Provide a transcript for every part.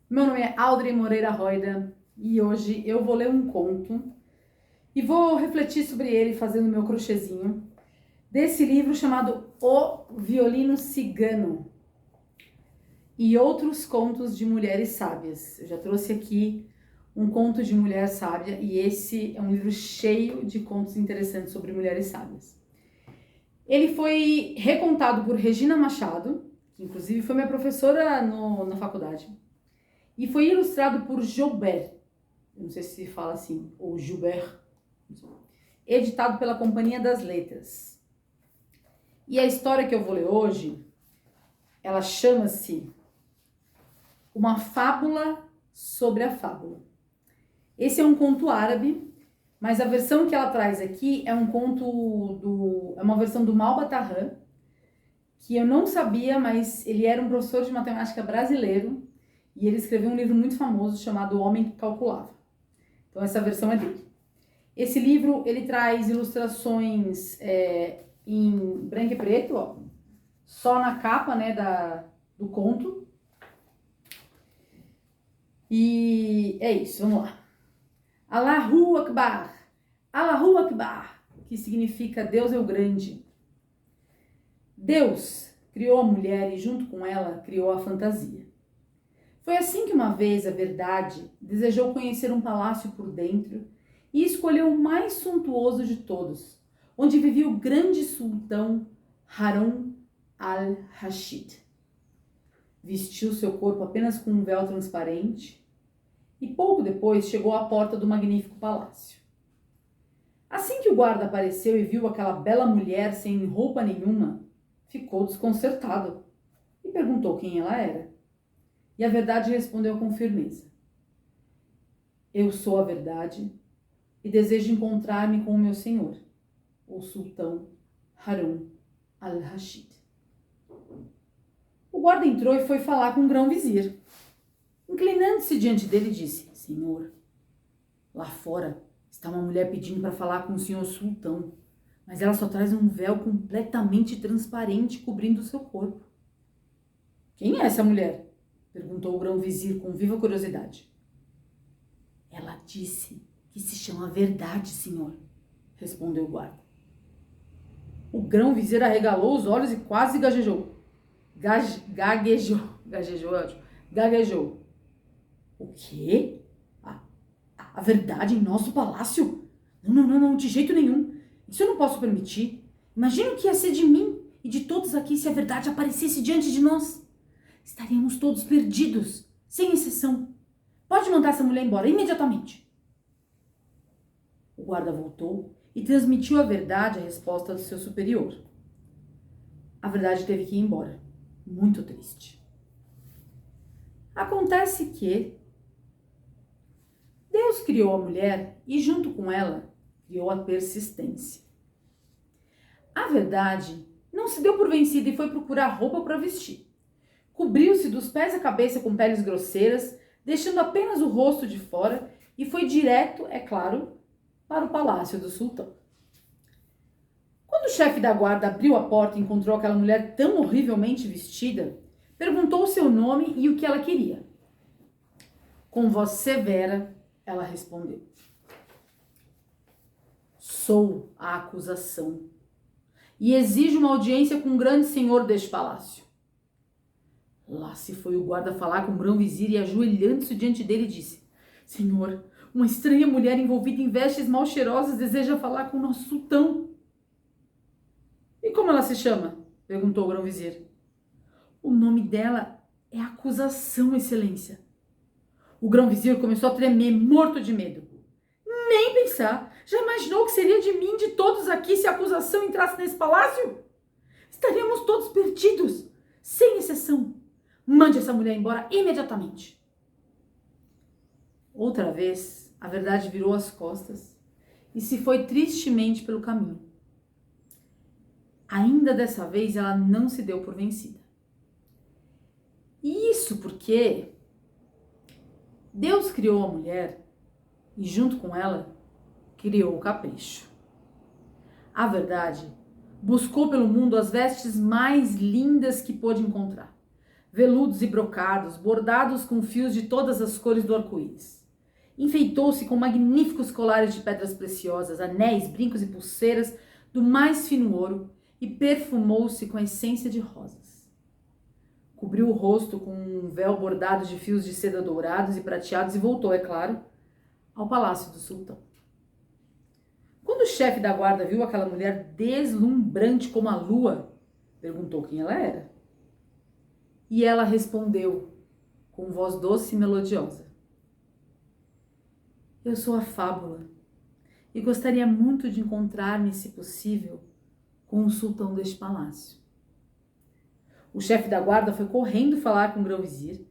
Meu nome é Audrey Moreira Roida e hoje eu vou ler um conto e vou refletir sobre ele fazendo meu crochêzinho desse livro chamado O Violino Cigano e Outros Contos de Mulheres Sábias. Eu já trouxe aqui um conto de mulher sábia e esse é um livro cheio de contos interessantes sobre mulheres sábias. Ele foi recontado por Regina Machado, que inclusive foi minha professora na faculdade. E foi ilustrado por Joubert, não sei se fala assim, ou Joubert, editado pela Companhia das Letras. E a história que eu vou ler hoje, ela chama-se Uma Fábula sobre a Fábula. Esse é um conto árabe, mas a versão que ela traz aqui é é uma versão do Malbatarran, que eu não sabia, mas ele era um professor de matemática brasileiro, e ele escreveu um livro muito famoso chamado O Homem que Calculava. Então essa versão é dele. Esse livro, ele traz ilustrações em branco e preto, ó, só na capa, né, do conto. E é isso, vamos lá. Allahu Akbar, Allahu Akbar, que significa Deus é o grande. Deus criou a mulher e junto com ela criou a fantasia. Foi assim que uma vez a verdade desejou conhecer um palácio por dentro e escolheu o mais suntuoso de todos, onde vivia o grande sultão Harun al-Rashid. Vestiu seu corpo apenas com um véu transparente e pouco depois chegou à porta do magnífico palácio. Assim que o guarda apareceu e viu aquela bela mulher sem roupa nenhuma, ficou desconcertado e perguntou quem ela era. E a verdade respondeu com firmeza: eu sou a verdade e desejo encontrar-me com o meu senhor, o sultão Harun al-Rashid. O guarda entrou e foi falar com o grão-vizir. Inclinando-se diante dele, disse: Senhor, lá fora está uma mulher pedindo para falar com o senhor sultão, mas ela só traz um véu completamente transparente cobrindo o seu corpo. Quem é essa mulher? Perguntou o grão-vizir com viva curiosidade. Ela disse que se chama Verdade, senhor, respondeu o guarda. O grão-vizir arregalou os olhos e quase gaguejou. Gaguejou, é ótimo. Gaguejou. O quê? A verdade em nosso palácio? Não, de jeito nenhum. Isso eu não posso permitir. Imagina o que ia ser de mim e de todos aqui se a verdade aparecesse diante de nós. Estaríamos todos perdidos, sem exceção. Pode mandar essa mulher embora imediatamente. O guarda voltou e transmitiu a verdade à resposta do seu superior. A verdade teve que ir embora, muito triste. Acontece que Deus criou a mulher e, junto com ela, criou a persistência. A verdade não se deu por vencida e foi procurar roupa para vestir. Cobriu-se dos pés à cabeça com peles grosseiras, deixando apenas o rosto de fora, e foi direto, é claro, para o palácio do sultão. Quando o chefe da guarda abriu a porta e encontrou aquela mulher tão horrivelmente vestida, perguntou o seu nome e o que ela queria. Com voz severa, ela respondeu: Sou a acusação e exijo uma audiência com o grande senhor deste palácio. Lá se foi o guarda falar com o grão-vizir e, ajoelhando-se diante dele, disse: Senhor, uma estranha mulher envolvida em vestes mal cheirosas deseja falar com o nosso sultão. E como ela se chama? Perguntou o grão-vizir. O nome dela é Acusação, excelência. O grão-vizir começou a tremer, morto de medo. Nem pensar! Já imaginou o que seria de mim, de todos aqui, se a acusação entrasse nesse palácio? Estaríamos todos perdidos, sem exceção. Mande essa mulher embora imediatamente. Outra vez, a verdade virou as costas e se foi tristemente pelo caminho. Ainda dessa vez, ela não se deu por vencida. Isso porque Deus criou a mulher e, junto com ela, criou o capricho. A verdade buscou pelo mundo as vestes mais lindas que pôde encontrar. veludos e brocados, bordados com fios de todas as cores do arco-íris. Enfeitou-se com magníficos colares de pedras preciosas, anéis, brincos e pulseiras do mais fino ouro e perfumou-se com a essência de rosas. Cobriu o rosto com um véu bordado de fios de seda dourados e prateados e voltou, é claro, ao palácio do sultão. Quando o chefe da guarda viu aquela mulher deslumbrante como a lua, perguntou quem ela era. E ela respondeu com voz doce e melodiosa: eu sou a Fábula e gostaria muito de encontrar-me, se possível, com o sultão deste palácio. O chefe da guarda foi correndo falar com o grão-vizir,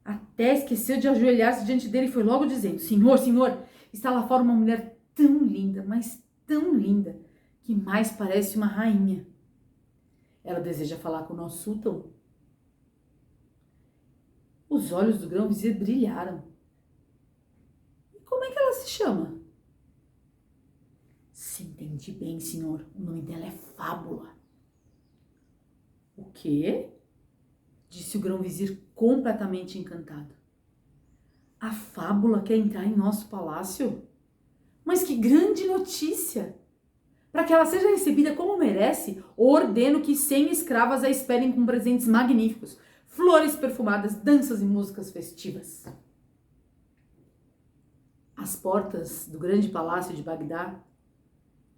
até esqueceu de ajoelhar-se diante dele e foi logo dizendo: senhor, está lá fora uma mulher tão linda, mas tão linda, que mais parece uma rainha. Ela deseja falar com o nosso sultão. Os olhos do grão-vizir brilharam. E como é que ela se chama? Se entendi bem, senhor, o nome dela é Fábula. O quê? Disse o grão-vizir completamente encantado. A Fábula quer entrar em nosso palácio? Mas que grande notícia! Para que ela seja recebida como merece, ordeno que 100 escravas a esperem com presentes magníficos, flores perfumadas, danças e músicas festivas. As portas do grande palácio de Bagdá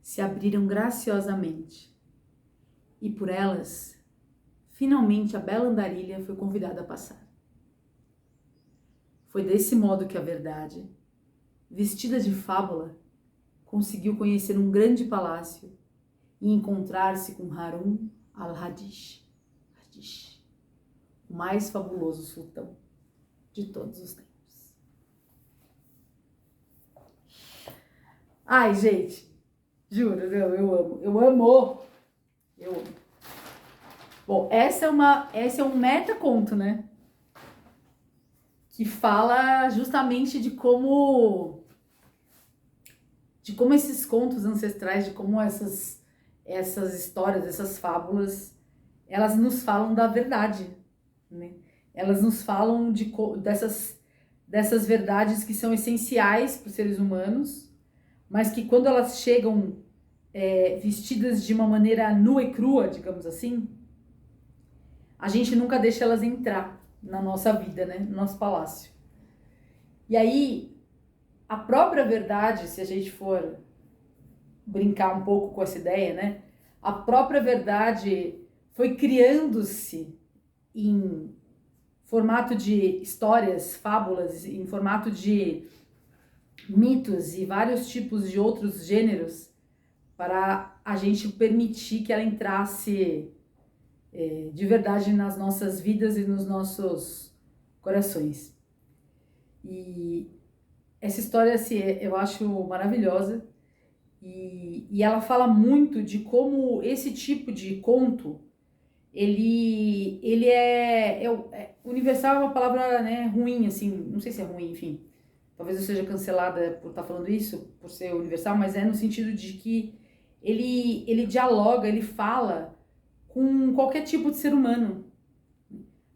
se abriram graciosamente e por elas, finalmente a bela andarilha foi convidada a passar. Foi desse modo que a verdade, vestida de Fábula, conseguiu conhecer um grande palácio e encontrar-se com Harun al-Rashid, o mais fabuloso sultão de todos os tempos. Ai, gente, juro, eu amo. Bom, esse é um metaconto, né? Que fala justamente de como esses contos ancestrais, de como essas histórias, essas fábulas, elas nos falam da verdade, né? Elas nos falam dessas verdades que são essenciais para os seres humanos, mas que quando elas chegam vestidas de uma maneira nua e crua, digamos assim, a gente nunca deixa elas entrar na nossa vida, né? No nosso palácio. E aí, a própria verdade, se a gente for brincar um pouco com essa ideia, né? A própria verdade foi criando-se em formato de histórias, fábulas, em formato de mitos e vários tipos de outros gêneros para a gente permitir que ela entrasse de verdade nas nossas vidas e nos nossos corações. E essa história, assim, eu acho maravilhosa e ela fala muito de como esse tipo de conto, ele universal é uma palavra, né, ruim, assim, não sei se é ruim, enfim, talvez eu seja cancelada por estar falando isso, por ser universal, mas é no sentido de que ele dialoga, ele fala com qualquer tipo de ser humano.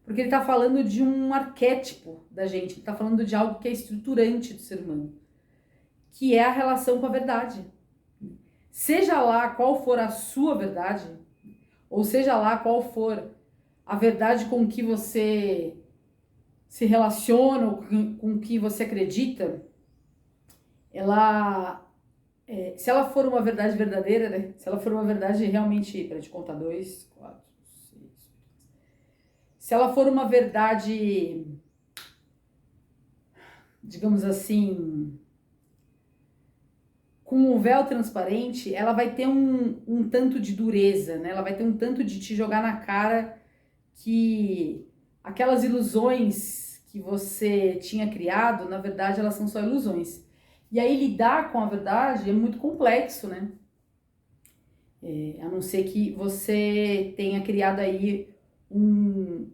Porque ele está falando de um arquétipo da gente, ele está falando de algo que é estruturante do ser humano, que é a relação com a verdade. Seja lá qual for a sua verdade, ou seja lá qual for a verdade com que você se relaciona, ou com que você acredita, se ela for uma verdade verdadeira, né? Se ela for uma verdade realmente, para te contar 2, 4, 6, se ela for uma verdade, digamos assim, com um véu transparente, ela vai ter um tanto de dureza, né? Ela vai ter um tanto de te jogar na cara que aquelas ilusões que você tinha criado, na verdade, elas são só ilusões. E aí lidar com a verdade é muito complexo, né? A não ser que você tenha criado aí um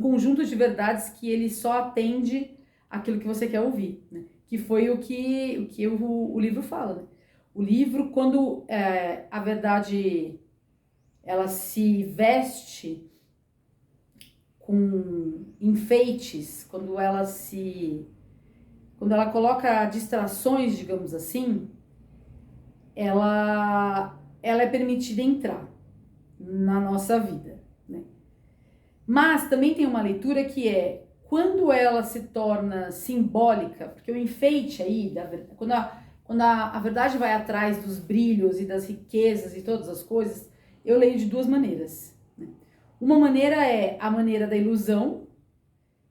conjunto de verdades que ele só atende aquilo que você quer ouvir, né? Que foi o que o livro fala, né? O livro, quando a verdade ela se veste com enfeites, quando ela coloca distrações, digamos assim, ela é permitida entrar na nossa vida, né? Mas também tem uma leitura que é quando ela se torna simbólica, porque o enfeite aí, quando a verdade vai atrás dos brilhos e das riquezas e todas as coisas, eu leio de duas maneiras, né? Uma maneira é a maneira da ilusão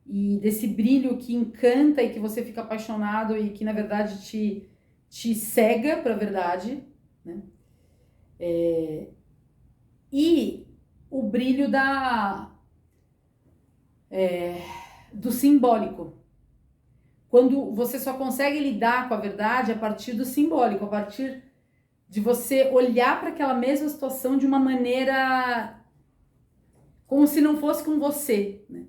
e desse brilho que encanta e que você fica apaixonado e que na verdade te cega para a verdade, né? E o brilho do simbólico. Quando você só consegue lidar com a verdade a partir do simbólico, a partir de você olhar para aquela mesma situação de uma maneira como se não fosse com você, né?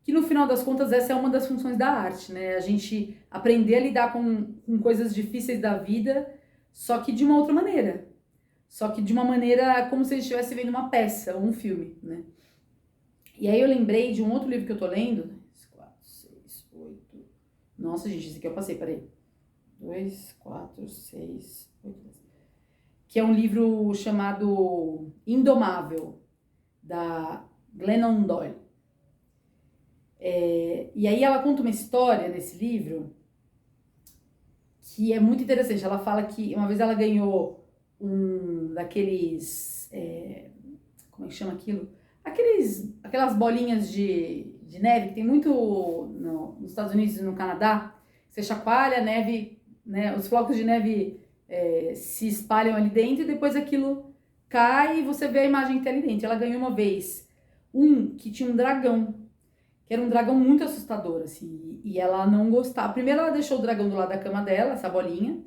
Que no final das contas essa é uma das funções da arte, né? A gente aprender a lidar com coisas difíceis da vida, só que de uma outra maneira. Só que de uma maneira como se a gente estivesse vendo uma peça ou um filme, né? E aí eu lembrei de um outro livro que eu tô lendo. 2, 4, 6, 8. Nossa, gente, esse aqui eu passei, peraí. 2, 4, 6, 8. Que é um livro chamado Indomável, da Glennon Doyle. E aí ela conta uma história nesse livro que é muito interessante. Ela fala que uma vez ela ganhou um daqueles... como é que chama aquilo? Aquelas bolinhas de neve que tem muito nos Estados Unidos e no Canadá. Você chacoalha a neve, né? Os flocos de neve se espalham ali dentro e depois aquilo cai e você vê a imagem que tem ali dentro. Ela ganhou uma vez que tinha um dragão, que era um dragão muito assustador, assim, e ela não gostava. Primeiro ela deixou o dragão do lado da cama dela, essa bolinha,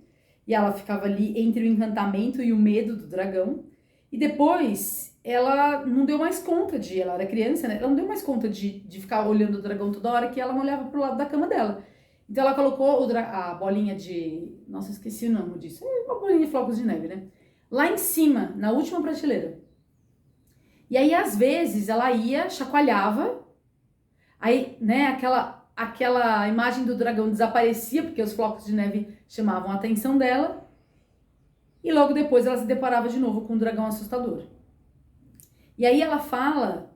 e ela ficava ali entre o encantamento e o medo do dragão, e depois ela não deu mais conta ela era criança, né? Ela não deu mais conta de ficar olhando o dragão toda hora, que ela não olhava pro lado da cama dela. Então ela colocou a bolinha nossa, esqueci o nome disso, é uma bolinha de flocos de neve, né? Lá em cima, na última prateleira. E aí, às vezes, ela ia, chacoalhava, aí, né, aquela imagem do dragão desaparecia, porque os flocos de neve chamavam a atenção dela, e logo depois ela se deparava de novo com um dragão assustador. E aí ela fala,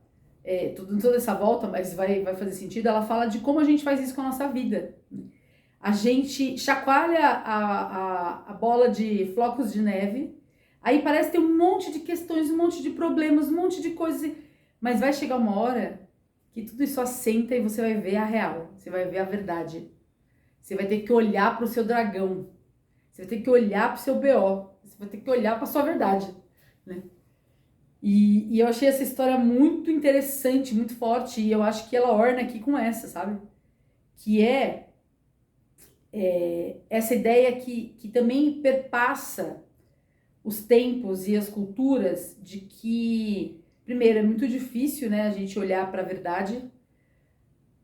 toda essa volta, mas vai fazer sentido, ela fala de como a gente faz isso com a nossa vida. A gente chacoalha a bola de flocos de neve, aí parece ter um monte de questões, um monte de problemas, um monte de coisas, mas vai chegar uma hora que tudo isso assenta e você vai ver a real, você vai ver a verdade. Você vai ter que olhar para o seu dragão, você vai ter que olhar para o seu BO, você vai ter que olhar para a sua verdade, né? E eu achei essa história muito interessante, muito forte, e eu acho que ela orna aqui com essa, sabe? Que essa ideia que também perpassa os tempos e as culturas de que, primeiro, é muito difícil, né, a gente olhar para a verdade,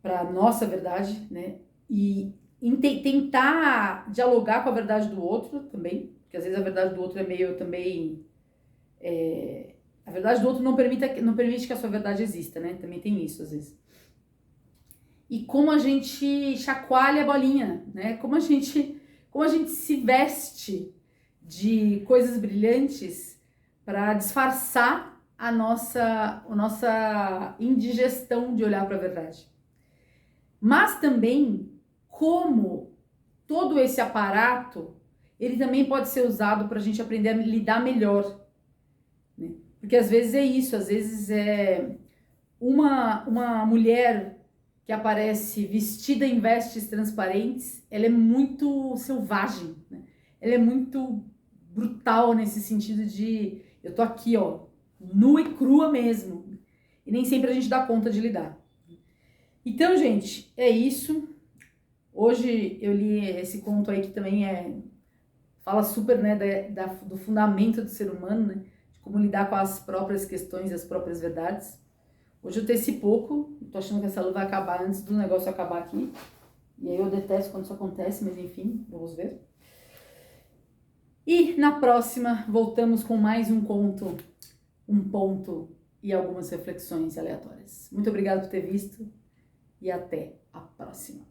para a nossa verdade, né, e tentar dialogar com a verdade do outro também, porque às vezes a verdade do outro é meio também... a verdade do outro não permite que a sua verdade exista, né, também tem isso às vezes. E como a gente chacoalha a bolinha, né, como a gente se veste de coisas brilhantes para disfarçar a nossa indigestão de olhar para a verdade. Mas também como todo esse aparato, ele também pode ser usado para a gente aprender a lidar melhor, né? Porque às vezes é isso, às vezes é uma mulher que aparece vestida em vestes transparentes, ela é muito selvagem, né? Ela é muito brutal nesse sentido de eu tô aqui, ó, nua e crua mesmo. E nem sempre a gente dá conta de lidar. Então, gente, é isso. Hoje eu li esse conto aí que também fala super, né, do fundamento do ser humano, né, de como lidar com as próprias questões e as próprias verdades. Hoje eu teci pouco, tô achando que essa lua vai acabar antes do negócio acabar aqui. E aí eu detesto quando isso acontece, mas enfim, vamos ver. E na próxima voltamos com mais um conto, um ponto e algumas reflexões aleatórias. Muito obrigada por ter visto e até a próxima.